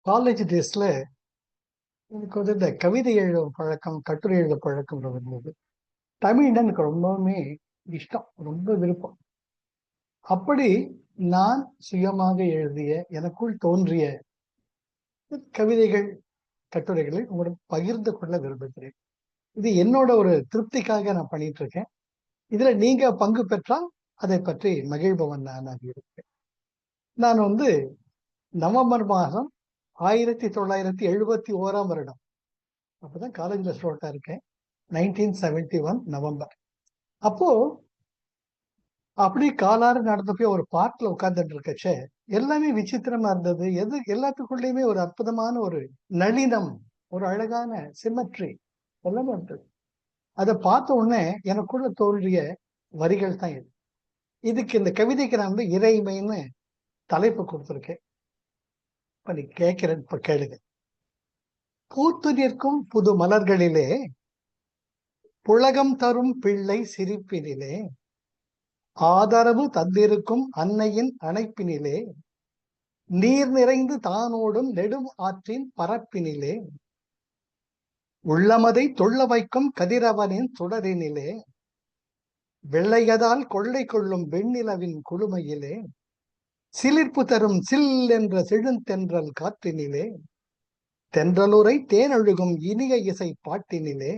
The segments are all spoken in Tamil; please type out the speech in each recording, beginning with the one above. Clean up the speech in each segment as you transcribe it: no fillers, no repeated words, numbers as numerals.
காலேஜ் டேஸ்ல எனக்கு வந்து இந்த கவிதை எழுதும் பழக்கம், கட்டுரை எழுத பழக்கம் இருந்தது. தமிழ்னா எனக்கு ரொம்பவுமே இஷ்டம், ரொம்ப விருப்பம். அப்படி நான் சுயமாக எழுதிய, எனக்குள் தோன்றிய கவிதைகள், கட்டுரைகளை உங்களுடன் பகிர்ந்து கொள்ள விரும்புகிறேன். இது என்னோட ஒரு திருப்திக்காக நான் பண்ணிட்டு இருக்கேன். இதுல நீங்க பங்கு பெற்றால் அதை பற்றி மகிழ்பவன் நானாக இருப்பேன். நான் வந்து நவம்பர் மாதம் 1971 வருடம், அப்பதான் காலேஜ்ல ஸ்டூடெண்டா இருக்கேன். 1971 நவம்பர். அப்போ அப்படி காலாறு நடந்து போய் ஒரு பார்க்ல உட்கார்ந்துட்டு இருக்கச்சே எல்லாமே விசித்திரமா இருந்தது. எல்லாத்துக்குள்ளயுமே ஒரு அற்புதமான ஒரு நளினம், ஒரு அழகான சிமெட்ரி எல்லாமே இருந்தது. அதை பார்த்த உடனே எனக்குள்ள தோன்றிய வரிகள் தான் இது. இதுக்கு இந்த கவிதைக்கு நான் வந்து இறைமைன்னு தலைப்பு கொடுத்திருக்கேன். இப்ப நீ கேட்கிறேன், இப்ப கேளுங்க. பூத்து நிற்கும் புது மலர்களிலே, புளகம் தரும் பிள்ளை சிரிப்பினிலே, ஆதரவு தந்திருக்கும் அன்னையின் அணைப்பினிலே, நீர் நிறைந்து தானோடும் நெடும் ஆற்றின் பரப்பினிலே, உள்ளமதை தொள்ள வைக்கும் கதிரவனின் சுடரினிலே, வெள்ளையதால் கொள்ளை கொள்ளும் வெண்ணிலவின் குளுமையிலே, சிலிர்ப்பு தரும் சில் என்ற செழுந்தென்றல் காற்றினிலே, தென்றலுரை தேனொழுகும் இனிய இசை பாட்டினிலே,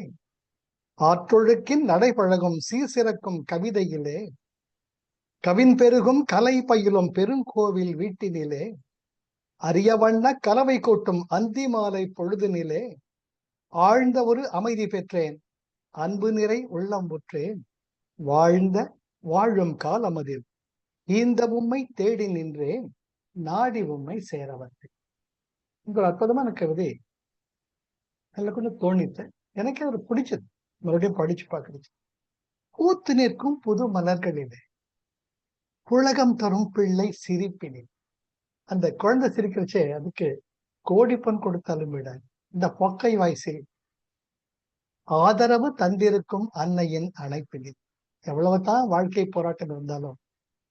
ஆற்றொழுக்கின் நடைபழகும் சீர்சிறக்கும் கவிதையிலே, கவின் பெருகும் கலை பயிலும் பெருங்கோவில் வீட்டினிலே, அரிய வண்ண கலவை கூட்டும் அந்தி மாலை பொழுதினிலே, ஆழ்ந்த ஒரு அமைதி பெற்றேன், அன்பு நிறை உள்ளம் உற்றேன், வாழ்ந்த வாழும் காலமதில் இந்த உம்மை தேடி நின்றேன், நாடி உம்மை சேர வந்தேன். ஒரு அற்புதமான கவிதை நல்ல கொஞ்சம் தோணித்து எனக்கே ஒரு பிடிச்சது. மறுபடியும் படிச்சு பார்க்கறது. பூத்து நிற்கும் புது மலர்களிலே, புளகம் தரும் பிள்ளை சிரிப்பினில். அந்த குழந்தை சிரிக்கிறச்சே அதுக்கு கோடிப்பன் கொடுத்தாலும் விட இந்த பொக்கை வாய்ஸில் ஆதரவு தந்திருக்கும் அன்னையின் அணைப்பினில். எவ்வளவுதான் வாழ்க்கை போராட்டம் இருந்தாலும்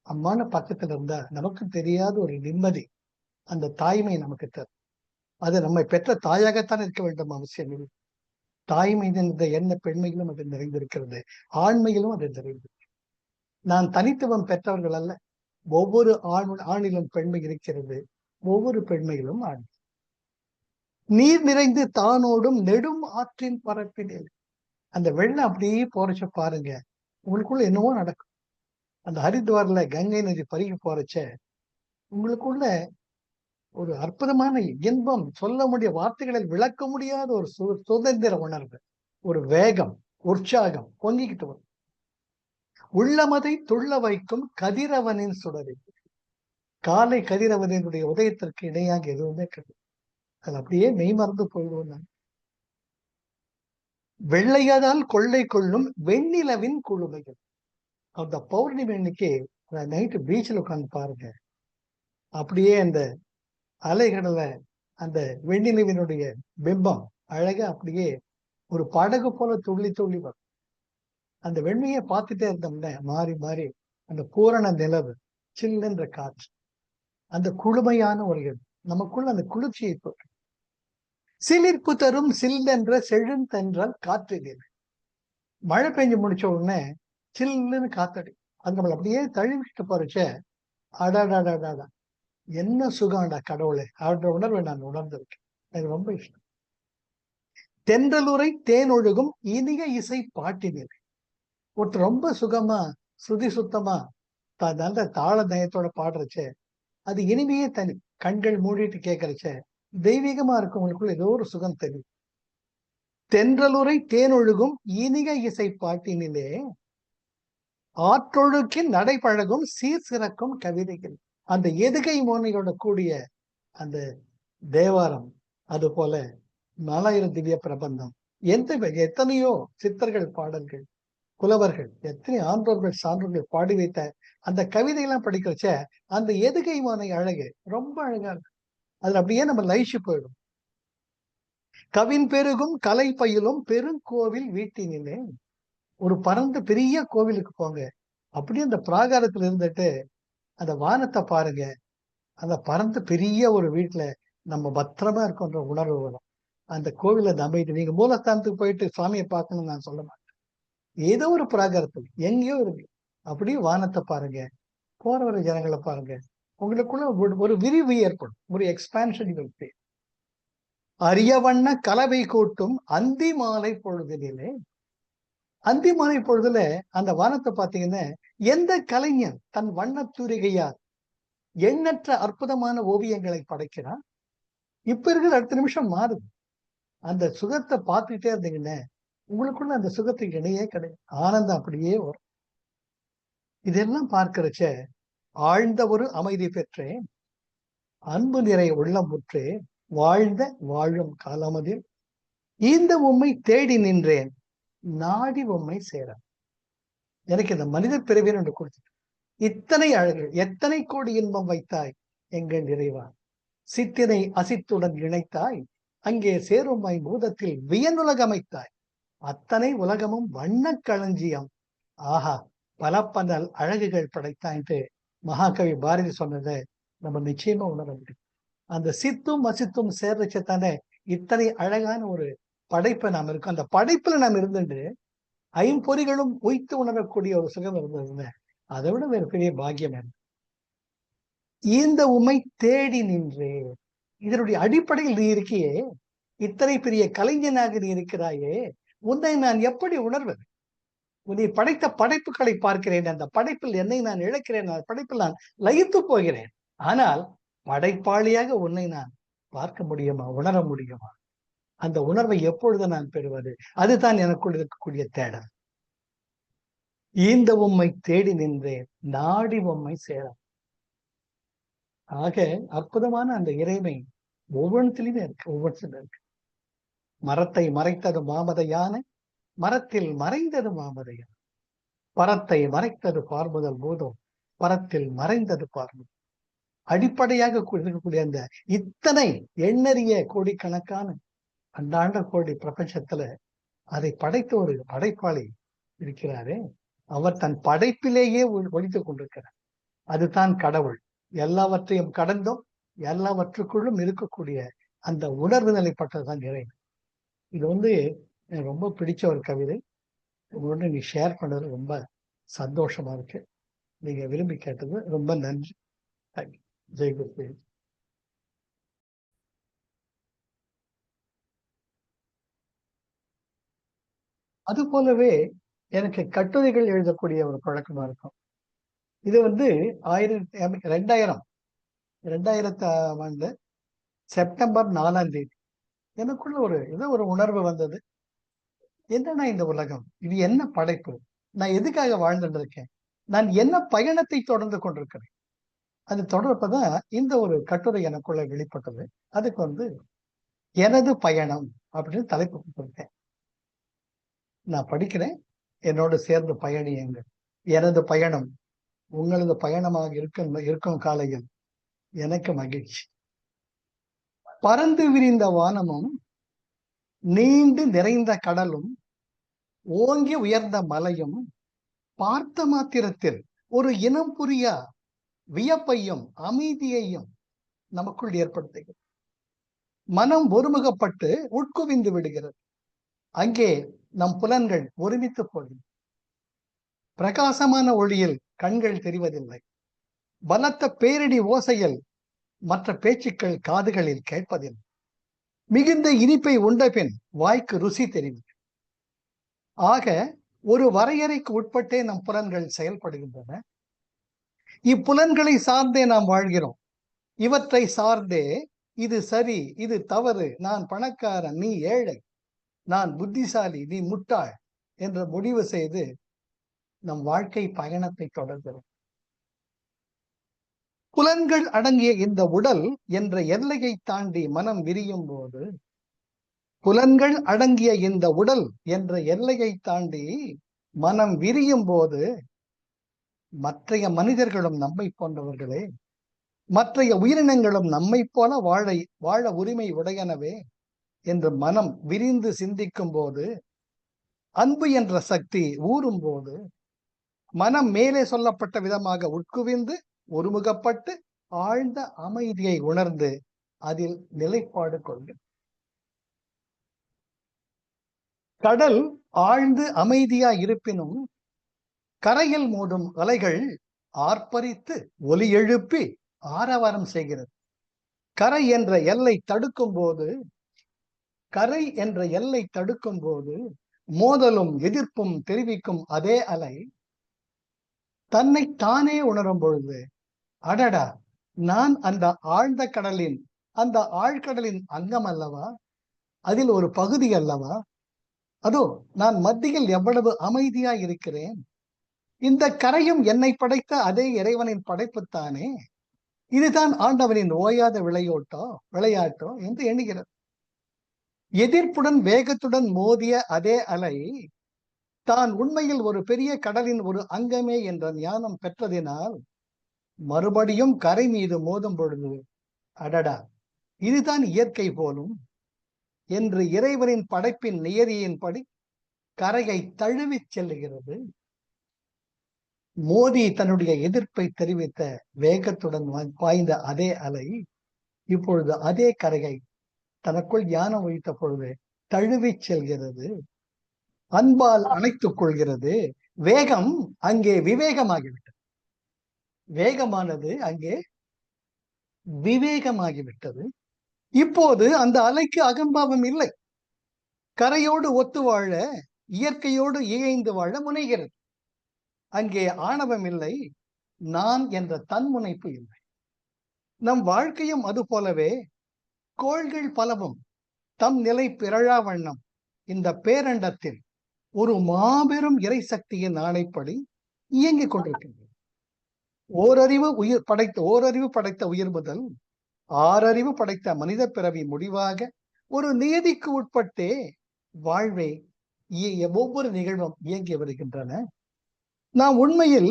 அம்மான பக்கத்துல இருந்தா நமக்கு தெரியாத ஒரு நிம்மதி, அந்த தாய்மை நமக்கு தரும். அது நம்மை பெற்ற தாயாகத்தான் இருக்க வேண்டும் அவசியம் இல்லை. தாய்மை என்ற என்ன பெண்மையிலும் அது நிறைந்திருக்கிறது, ஆண்மையிலும் அது நிறைந்திருக்கிறது. நான் தனித்துவம் பெற்றவர்கள் அல்ல. ஒவ்வொரு ஆணிலும் பெண்மை இருக்கிறது, ஒவ்வொரு பெண்மையிலும் ஆண். நீர் நிறைந்து தானோடும் நெடும் ஆற்றின் பரப்பினில். அந்த வெள்ளம் அப்படியே போறச்ச பாருங்க, உங்களுக்குள்ள என்னவோ நடக்கும். அந்த ஹரித்வார்ல கங்கை நதி பருகி போறச்ச உங்களுக்குள்ள ஒரு அற்புதமான இன்பம், சொல்ல முடிய வார்த்தைகளில் விளக்க முடியாத ஒரு சுதந்திர உணர்வு, ஒரு வேகம், உற்சாகம் பொங்கிக்கிட்டு வரும். உள்ளமதை துள்ள வைக்கும் கதிரவனின் சுடரி. காலை கதிரவனினுடைய உதயத்திற்கு இணையாக எதுவுமே கிடையாது. அது அப்படியே மெய்மறந்து போயிடுவோம். நான் வெள்ளையதால் கொள்ளை கொள்ளும் வெண்ணிலவின் குழுமைகள். அந்த பௌர்ணமி அன்னைக்கு நைட்டு பீச்சில் உட்காந்து பாருங்க, அப்படியே அந்த அலைகடல அந்த வெண்ணிலவினுடைய பிம்பம் அழகா அப்படியே ஒரு படகு போல துள்ளி துள்ளி வரும். அந்த வெண்மையை பார்த்துட்டே இருந்தோம்னா மாறி மாறி அந்த பூரண நிலவு, சில்லென்ற காற்று, அந்த குளுமையான ஒரு நமக்குள்ள அந்த குளிர்ச்சியை சிலிர்ப்பு தரும் சில்லென்ற செழுந்தென்றல் காற்று நீர். மழை பெஞ்சு முடிச்ச உடனே சில்லுன்னு காத்தடி அது நம்மளை அப்படியே தழுவிட்டு போறச்ச அடாடாடாடா என்ன சுகம்டா கடவுளே அவருடைய உணர்வை நான் உணர்ந்திருக்கேன். எனக்கு ரொம்ப இஷ்டம். தென்றலுரை தேனொழுகும் இனிய இசை பாட்டினில். ஒருத்தர் ரொம்ப சுகமா சுதி சுத்தமா நல்ல தாள நயத்தோட பாடுறச்சே அது இனிமையே தனி. கண்கள் மூடிட்டு கேட்கறச்ச தெய்வீகமா இருக்கவங்களுக்குள்ள ஏதோ ஒரு சுகம் தெரியும். தென்றலுரை தேனொழுகும் இனிய இசை பாட்டினிலே, ஆற்றொழுக்கின் நடைபழகும் சீர்சிறக்கும் கவிதைகள். அந்த எதுகை மோனையோட கூடிய அந்த தேவாரம், அது போல 4000 திவ்ய பிரபந்தம், எத்தனையோ சித்தர்கள் பாடல்கள், புலவர்கள், எத்தனை ஆன்றோர்கள் சான்றோர்கள் பாடி வைத்த அந்த கவிதையெல்லாம் படிக்கிறச்ச அந்த எதுகை மோனை அழகு ரொம்ப அழகா இருக்கு. அதுல அப்படியே நம்ம லயிச்சு போயிடும். கவின் பெருகும் கலை பயிலும் பெருங்கோவில் வீட்டினிலே. ஒரு பரந்த பெரிய கோவிலுக்கு போங்க, அப்படியே அந்த பிராகாரத்துல இருந்துட்டு அந்த வானத்தை பாருங்க. அந்த பரந்த பெரிய ஒரு வீட்டுல நம்ம பத்திரமா இருக்கோன்ற உணர்வு வரும். அந்த கோவில அமைதி. நீங்க மூலஸ்தானத்துக்கு போயிட்டு சுவாமியை பார்க்கணும்னு நான் சொல்ல மாட்டேன். ஏதோ ஒரு பிராகாரத்தில் எங்கேயோ இருக்கு. அப்படியே வானத்தை பாருங்க, போற வர ஜனங்களை பாருங்க. உங்களுக்குள்ள ஒரு விரிவு ஏற்படும், ஒரு எக்ஸ்பான்ஷன் இருக்கு. அரிய வண்ண கலவை கூட்டும் அந்தி மாலை பொழுதிலே, அந்தி மாலை பொழுதுல அந்த வானத்தை பார்த்தீங்கன்னா, எந்த கலைஞன் தன் வண்ண தூரிகையால் எண்ணற்ற அற்புதமான ஓவியங்களை படைக்கிறான். இப்ப இருக்கிற அடுத்த நிமிஷம் மாறுது. அந்த சுகத்தை பார்த்துக்கிட்டே இருந்தீங்கன்னா உங்களுக்குள்ள அந்த சுகத்துக்கு இடையே கிடையாது. ஆனந்தம் அப்படியே வரும். இதெல்லாம் பார்க்கிறச்ச ஆழ்ந்த ஒரு அமைதி பெற்றேன், அன்பு நிறை உள்ளம் முற்றேன், வாழ்ந்த வாழும் காலமதில் இந்த உம்மை தேடி நின்றேன், நாடி உம்மை சேர. எனக்கு இந்த மனித பிறவின்னு ஒன்று கொடுத்து இத்தனை அழகு, எத்தனை கோடி இன்பம் வைத்தாய் எங்கள் நிறைவா, சித்தினை அசித்துடன் இணைத்தாய், அங்கே சேருமாய் பூதத்தில் வியனுலகமைத்தாய், அத்தனை உலகமும் வண்ண களஞ்சியம், ஆஹா பல பல அழகுகள் படைத்தான்ட்டு மகாகவி பாரதி சொன்னதை நம்ம நிச்சயமா உணர முடியும். அந்த சித்தும் அசித்தும் சேர்றச்சத்தானே இத்தனை அழகான ஒரு படைப்பை நாம் இருக்கோம். அந்த படைப்புல நாம் இருந்துட்டு ஐம்பொறிகளும் உய்த்து உணரக்கூடிய ஒரு சுகம் இருந்ததுன்னு அதை விட வேறு பெரிய பாக்கியம் என்ன. இந்த உம்மை தேடி நின்றே, இதனுடைய அடிப்படையில் நீ இருக்கியே, இத்தனை பெரிய கலைஞனாக நீ இருக்கிறாயே, உன்னை நான் எப்படி உணர்வது? நீ படைத்த படைப்புகளை பார்க்கிறேன், அந்த படைப்பில் என்னை நான் இழக்கிறேன், அந்த படைப்பில் நான் லயித்து போகிறேன். ஆனால் படைப்பாளியாக உன்னை நான் பார்க்க முடியுமா, உணர முடியுமா? அந்த உணர்வை எப்பொழுது நான் பெறுவது? அதுதான் எனக்குள் இருக்கக்கூடிய தேடல். இந்த உம்மை தேடி நின்றேன், நாடி உம்மை சேர. ஆக அற்புதமான அந்த இறைமை ஒவ்வொன்றிலுமே இருக்கு, ஒவ்வொன்றிலும் இருக்கு. மரத்தை மறைத்தது மாமத யானை, மரத்தில் மறைந்தது மாமத யானை, பரத்தை மறைத்தது பார்முதல் பூதம், பரத்தில் மறைந்தது பார்முதல். அடிப்படையாக இருக்கக்கூடிய அந்த இத்தனை எண்ணறிய கோடிக்கணக்கான அண்டாண்ட கோடி பிரபஞ்சத்துல அதை படைத்த ஒரு படைப்பாளி இருக்கிறாரே, அவர் தன் படைப்பிலேயே ஒழித்துக் கொண்டிருக்கிறார். அதுதான் கடவுள். எல்லாவற்றையும் கடந்தும் எல்லாவற்றுக்குள்ளும் இருக்கக்கூடிய அந்த உணர்வு நிலைப்பட்டதுதான் இறைவன். இது எனக்கு ரொம்ப பிடிச்ச ஒரு கவிதை. உங்களோட நீ ஷேர் பண்ணது ரொம்ப சந்தோஷமா இருக்கு. நீங்க விரும்பி கேட்டது ரொம்ப நன்றி. ஜெய் குரு. அது போலவே எனக்கு கட்டுரைகள் எழுதக்கூடிய ஒரு பழக்கமா இருக்கும். இது 2000 ஆண்டு செப்டம்பர் 4ஆம் தேதி எனக்குள்ள ஏதோ ஒரு உணர்வு வந்தது. என்னன்னா இந்த உலகம், இது என்ன படைப்பு, நான் எதுக்காக வாழ்ந்துட்டு இருக்கேன், நான் என்ன பயணத்தை தொடர்ந்து கொண்டிருக்கிறேன். அது தொடர்பதான் இந்த ஒரு கட்டுரை எனக்குள்ள வெளிப்பட்டது. அதுக்கு எனது பயணம் அப்படின்னு தலைப்பு கொடுத்தேன். நான் படிக்கிறேன், என்னோடு சேர்ந்து பயணியுங்கள். எனது பயணம் உங்களது பயணமாக இருக்கும் காலையில் எனக்கு மகிழ்ச்சி. பறந்து விரிந்த வானமும் நீண்டு நிறைந்த கடலும் ஓங்கி உயர்ந்த மலையும் பார்த்த மாத்திரத்தில் ஒரு இனம் புரியா வியப்பையும் அமைதியையும் நமக்குள் ஏற்படுத்துகிறது. மனம் ஒருமுகப்பட்டு உட்குவிந்து விடுகிறது. அங்கே நம் புலன்கள் ஒருமித்து போகிறது. பிரகாசமான ஒளியில் கண்கள் தெரிவதில்லை. பலத்த பேரிடி ஓசையில் மற்ற பேச்சுக்கள் காதுகளில் கேட்பதில்லை. மிகுந்த இனிப்பை உண்ட பின் வாய்க்கு ருசி தெரியும். ஆக ஒரு வரையறைக்கு உட்பட்டே நம் புலன்கள் செயல்படுகின்றன. இப்புலன்களை சார்ந்தே நாம் வாழ்கிறோம். இவற்றை சார்ந்தே இது சரி, இது தவறு, நான் பணக்காரன், நீ ஏழை, நான் புத்திசாலி, நீ முட்டாள் என்ற முடிவு செய்து நம் வாழ்க்கை பயணத்தை தொடர்கிறோம். புலன்கள் அடங்கிய இந்த உடல் என்ற எல்லையை தாண்டி மனம் விரியும் போது, புலன்கள் அடங்கிய இந்த உடல் என்ற எல்லையை தாண்டி மனம் விரியும் போது, மற்றைய மனிதர்களும் நம்மை போன்றவர்களே, மற்றைய உயிரினங்களும் நம்மை போல வாழ உரிமை உடையனவே என்று மனம் விரிந்து சிந்திக்கும் போது, அன்பு என்ற சக்தி ஊறும் போது, மனம் மேலே சொல்லப்பட்ட விதமாக உட்குவிந்து ஒருமுகப்பட்டு ஆழ்ந்த அமைதியை உணர்ந்து அதில் நிலைப்பாடு கொள்க. கடல் ஆழ்ந்து அமைதியா இருப்பினும் கரையில் மோதும் அலைகள் ஆர்ப்பரித்து ஒலி எழுப்பி ஆரவாரம் செய்கிறது. கரை என்ற எல்லை தடுக்கும் போது மோதலும் எதிர்ப்பும் தெரிவிக்கும் அதே அலை தன்னை தானே உணரும் பொழுது, அடடா, நான் அந்த ஆழ்கடலின் அங்கம் அல்லவா, அதில் ஒரு பகுதி அல்லவா, அதோ நான் மத்தியில் எவ்வளவு அமைதியா இருக்கிறேன், இந்த கரையும் என்னை படைத்த அதே இறைவனின் படைப்புத்தானே, இதுதான் ஆண்டவனின் ஓயாத விளையாட்டோ என்று எண்ணுகிறது. எதிர்ப்புடன் வேகத்துடன் மோதிய அதே அலை தான் உண்மையில் ஒரு பெரிய கடலின் ஒரு அங்கமே என்ற ஞானம் பெற்றதினால் மறுபடியும் கரை மீது மோதும் பொழுது, அடடா, இதுதான் இயற்கை போலும் என்று இறைவனின் படைப்பின் நியதியின்படி கரையை தழுவிச் செல்லுகிறது. மோதி தன்னுடைய எதிர்ப்பை தெரிவித்த வேகத்துடன் பாய்ந்த அதே அலை இப்பொழுது அதே கரையை தனக்குள் ஞானம் வைத்த பொழுது தழுவிச் செல்கிறது, அன்பால் அணைத்துக் கொள்கிறது. வேகம் அங்கே விவேகமாகிவிட்டது. வேகமானது அங்கே விவேகமாகிவிட்டது. இப்போது அந்த அலைக்கு அகம்பாவம் இல்லை. கரையோடு ஒத்து வாழ, இயற்கையோடு இயைந்து வாழ முனைகிறது. அங்கே ஆணவம் இல்லை, நான் என்ற தன்முனைப்பு இல்லை. நம் வாழ்க்கையும் அது போலவே கோள்கள் பலவும் தம் நிலை பிறழா வண்ணம் இந்த பேரண்டத்தில் ஒரு மாபெரும் இறை சக்தியின் ஆணைப்படி இயங்கிக் கொண்டிருக்கின்றது. ஓரறிவு படைத்த உயிர் முதல் 6 அறிவு படைத்த மனித பிறவி முடிவாக ஒரு நியதிக்கு உட்பட்டே வாழ்வை ஒவ்வொரு நிகழ்வும் இயங்கி வருகின்றன. நாம் உண்மையில்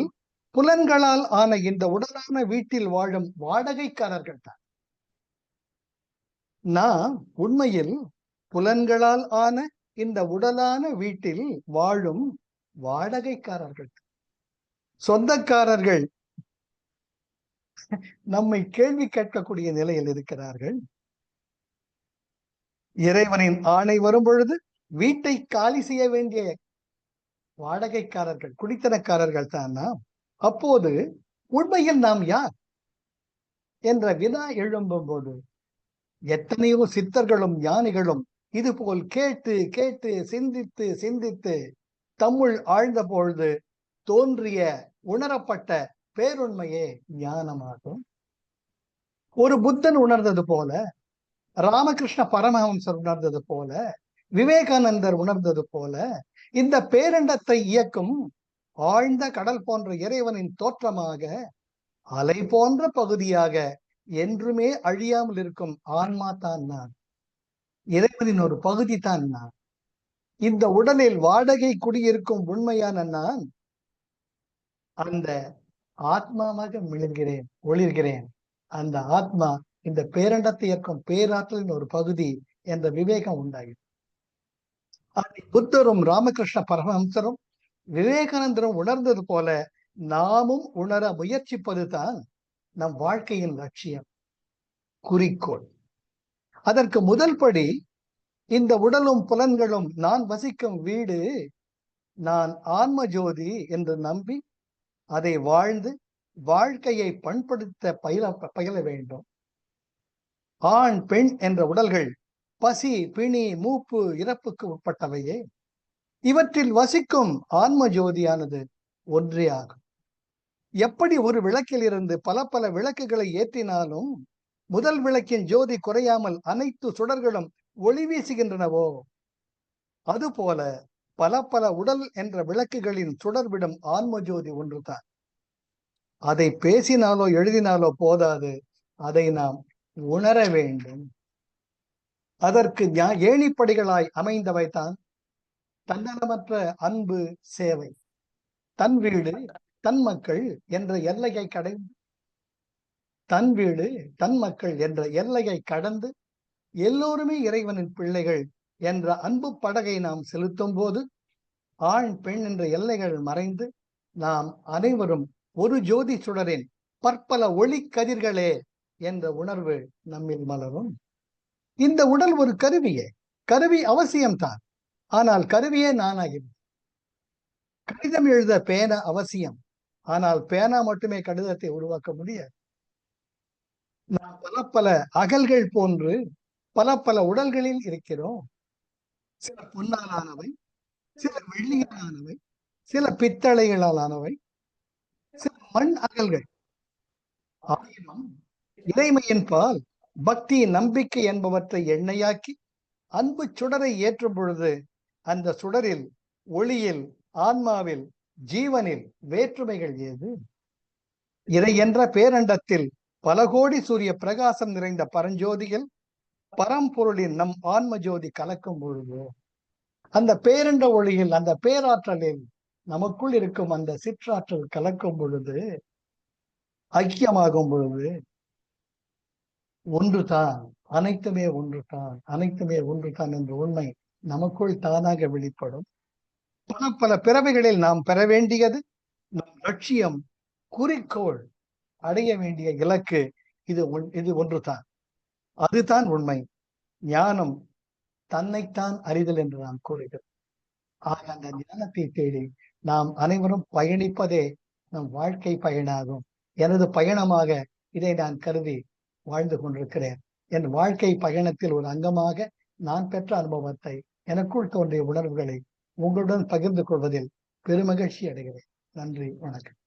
புலன்களால் ஆன இந்த உடலான வீட்டில் வாழும் வாடகைக்காரர்கள் தான். நாம் உண்மையில் புலன்களால் ஆன இந்த உடலான வீட்டில் வாழும் வாடகைக்காரர்கள். சொந்தக்காரர்கள் நம்மை கேள்வி கேட்கக்கூடிய நிலையில் இருக்கிறார்கள். இறைவனின் ஆணை வரும் பொழுது வீட்டை காலி செய்ய வேண்டிய வாடகைக்காரர்கள், குடித்தனக்காரர்கள் தான் நாம். அப்போது உண்மையில் நாம் யார் என்ற வினா எழும்பும் போது எத்தனையோ சித்தர்களும் ஞானிகளும் இது போல் கேட்டு கேட்டு சிந்தித்து சிந்தித்து தம்முள் ஆழ்ந்த பொழுது தோன்றிய உணரப்பட்ட பேருண்மையே ஞானமாகும். ஒரு புத்தன் உணர்ந்தது போல, ராமகிருஷ்ண பரமஹம்சர் உணர்ந்தது போல, விவேகானந்தர் உணர்ந்தது போல, இந்த பேரண்டத்தை இயக்கும் ஆழ்ந்த கடல் போன்ற இறைவனின் தோற்றமாக, அலை போன்ற பகுதியாக என்றுமே அழியாமல் இருக்கும் ஆன்மா தான் நான். இறைவனின் ஒரு பகுதி தான் நான். இந்த உடலில் வாடகை குடியிருக்கும் உண்மையான நான் அந்த ஆத்மாவாக ஒளிர்கிறேன். அந்த ஆத்மா இந்த பேரண்டத்தை ஏற்கும் பேராற்றலின் ஒரு பகுதி என்ற விவேகம் உண்டாகிறது. புத்தரும் ராமகிருஷ்ண பரமஹம்சரும் விவேகானந்தரும் உணர்ந்தது போல நாமும் உணர முயற்சிப்பது தான் நம் வாழ்க்கையின் லட்சியம், குறிக்கோள். அதற்கு முதல் படி இந்த உடலும் புலன்களும் நான் வசிக்கும் வீடு, நான் ஆன்ம ஜோதி என்று நம்பி அதை வாழ்ந்து வாழ்க்கையை பண்படுத்த பயில வேண்டும். ஆண் பெண் என்ற உடல்கள் பசி, பிணி, மூப்பு, இறப்புக்கு உட்பட்டவையே. இவற்றில் வசிக்கும் ஆன்ம ஜோதியானது ஒன்றே ஆகும். எப்படி ஒரு விளக்கில் இருந்து பல பல விளக்குகளை ஏற்றினாலும் முதல் விளக்கின் ஜோதி குறையாமல் அனைத்து சுடர்களும் ஒளி வீசுகின்றனவோ, அதுபோல பல பல உடல் என்ற விளக்குகளின் சுடர்விடும் ஆன்ம ஜோதி ஒன்றுதான். அதை பேசினாலோ எழுதினாலோ போதாது, அதை நாம் உணர வேண்டும். அதற்கு ஏணிப்படிகளாய் அமைந்தவை தான் தன்னலமற்ற அன்பு, சேவை. தன் வீடு தன் மக்கள் என்ற எல்லையை கடந்து தன் வீடு தன் மக்கள் என்ற எல்லையை கடந்து எல்லோருமே இறைவனின் பிள்ளைகள் என்ற அன்பு படகை நாம் செலுத்தும் போது ஆண் பெண் என்ற எல்லைகள் மறைந்து நாம் அனைவரும் ஒரு ஜோதி சுடரின் பற்பல ஒளி கதிர்களே என்ற உணர்வு நம்மில் மலரும். இந்த உடல் ஒரு கருவியே. கருவி அவசியம்தான். ஆனால் கருவியே நானாகிறது. கடிதம் எழுத பேனா அவசியம். ஆனால் பேனா மட்டுமே கடிதத்தை உருவாக்க முடியாது. நாம் பல பல அகல்கள் போன்று பல பல உடல்களில் இருக்கிறோம். சில பொன்னாலானவை, சில வெள்ளியாலானவை, சில பித்தளைகளாலானவை, சில மண் அகல்கள். ஆயினும் இறைமையின் பால் பக்தி, நம்பிக்கை என்பவற்றை எண்ணெயாக்கி அன்பு சுடரை ஏற்றும் பொழுது அந்த சுடரில், ஒளியில், ஆன்மாவில், ஜீவனில் வேற்றுமைகள் ஏது? இறை என்ற பேரண்டத்தில் பல கோடி சூரிய பிரகாசம் நிறைந்த பரஞ்சோதியில் பரம்பொருளின் நம் ஆன்ம ஜோதி கலக்கும் பொழுது, அந்த பேரண்ட ஒளியில், அந்த பேராற்றலில் நமக்குள் இருக்கும் அந்த சிற்றாற்றல் கலக்கும் பொழுது, ஐக்கியமாகும் பொழுது, ஒன்றுதான், அனைத்துமே ஒன்றுதான், அனைத்துமே ஒன்றுதான் என்ற உண்மை நமக்குள் தானாக வெளிப்படும். பல பல பிறவைகளில் நாம் பெற வேண்டியது, நம் லட்சியம், குறிக்கோள், அடைய வேண்டிய இலக்கு இது ஒன்றுதான். அதுதான் உண்மை. ஞானம் தன்னைத்தான் அறிதல் என்று நாம் கூறுகிறோம். ஆக அந்த ஞானத்தை தேடி நாம் அனைவரும் பயணிப்பதே நம் வாழ்க்கை பயனாகும். எனது பயணமாக இதை நான் கருதி வாழ்ந்து கொண்டிருக்கிறேன். என் வாழ்க்கை பயணத்தில் ஒரு அங்கமாக நான் பெற்ற அனுபவத்தை, எனக்குள் தோன்றிய உணர்வுகளை உங்களுடன் பகிர்ந்து கொள்வதில் பெருமகிழ்ச்சி அடைகிறேன். நன்றி, வணக்கம்.